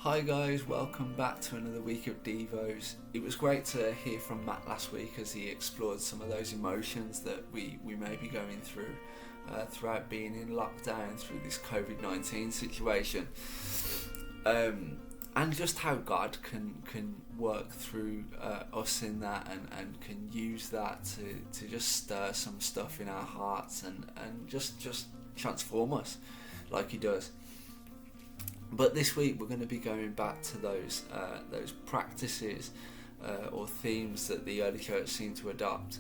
Hi guys, welcome back to another week of Devos. It was great to hear from Matt last week as he explored some of those emotions that we may be going through throughout being in lockdown through this COVID-19 situation. And just how God can work through us in that and can use that to just stir some stuff in our hearts and just transform us like he does. But this week we're going to be going back to those practices or themes that the early church seemed to adopt.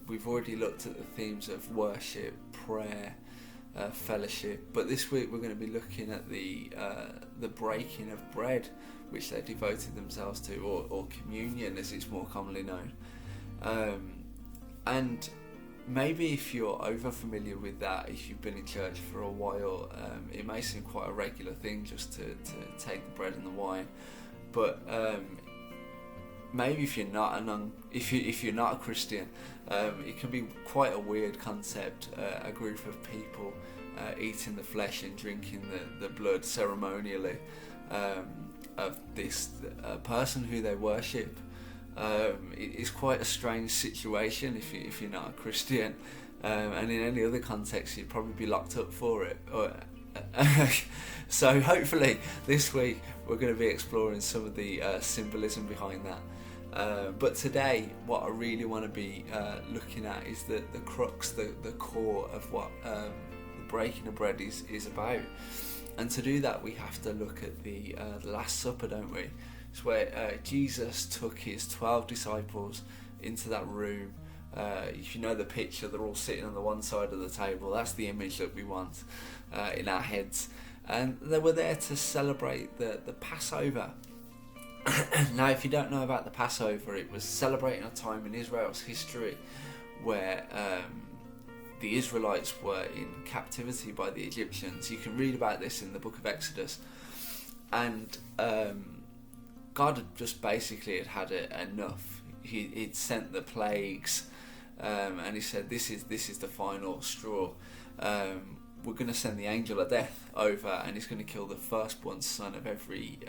We've already looked at the themes of worship, prayer, fellowship, but this week we're going to be looking at the breaking of bread, which they devoted themselves to, or communion as it's more commonly known. And maybe if you're over familiar with that, if you've been in church for a while, it may seem quite a regular thing just to take the bread and the wine. But maybe if you're not if you're not a Christian, it can be quite a weird concept. A group of people eating the flesh and drinking the blood ceremonially of this person who they worship. It's quite a strange situation if you're not a Christian, and in any other context you'd probably be locked up for it. So hopefully this week we're going to be exploring some of the symbolism behind that. But today what I really want to be looking at is the crux, the core of what the breaking of bread is about. And to do that we have to look at the Last Supper, don't we? It's where Jesus took his 12 disciples into that room. If you know the picture, they're all sitting on the one side of the table. That's the image that we want in our heads. And they were there to celebrate the Passover. Now, if you don't know about the Passover, it was celebrating a time in Israel's history where the Israelites were in captivity by the Egyptians. You can read about this in the book of Exodus. And God had just basically had enough. He'd sent the plagues, and he said, "This is the final straw. We're going to send the angel of death over, and he's going to kill the firstborn son of every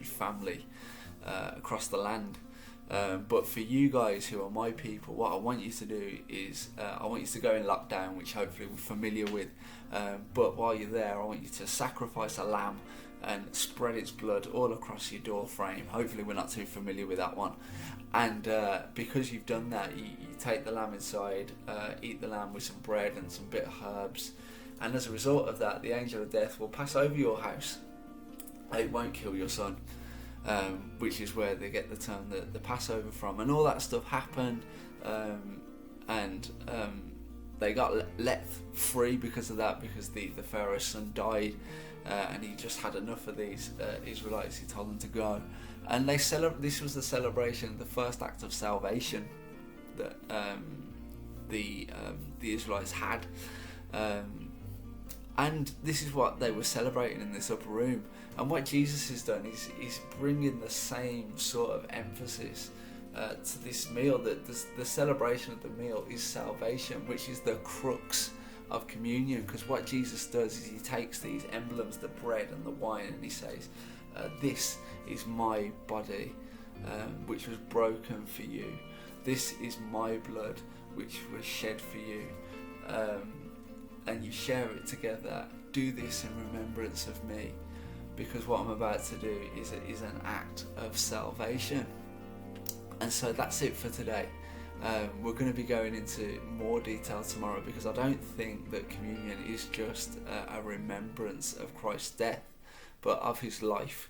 family across the land. But for you guys who are my people, what I want you to do is I want you to go in lockdown, which hopefully we're familiar with. But while you're there, I want you to sacrifice a lamb and spread its blood all across your door frame." Hopefully we're not too familiar with that one. And because you've done that, you take the lamb inside, eat the lamb with some bread and some bitter herbs, and as a result of that, the angel of death will pass over your house. It won't kill your son, which is where they get the term the Passover from. And all that stuff happened, and they got let free because of that, because the Pharaoh's son died. And he just had enough of these Israelites. He told them to go, and this was the celebration, the first act of salvation that the Israelites had, and this is what they were celebrating in this upper room. And what Jesus has done is he's bringing the same sort of emphasis to this meal. That the celebration of the meal is salvation, which is the crux of communion. Because what Jesus does is he takes these emblems, the bread and the wine, and he says, "This is my body, which was broken for you. This is my blood, which was shed for you." And you share it together. Do this in remembrance of me, because what I'm about to do is an act of salvation. And so that's it for today. We're going to be going into more detail tomorrow, because I don't think that communion is just a remembrance of Christ's death, but of his life.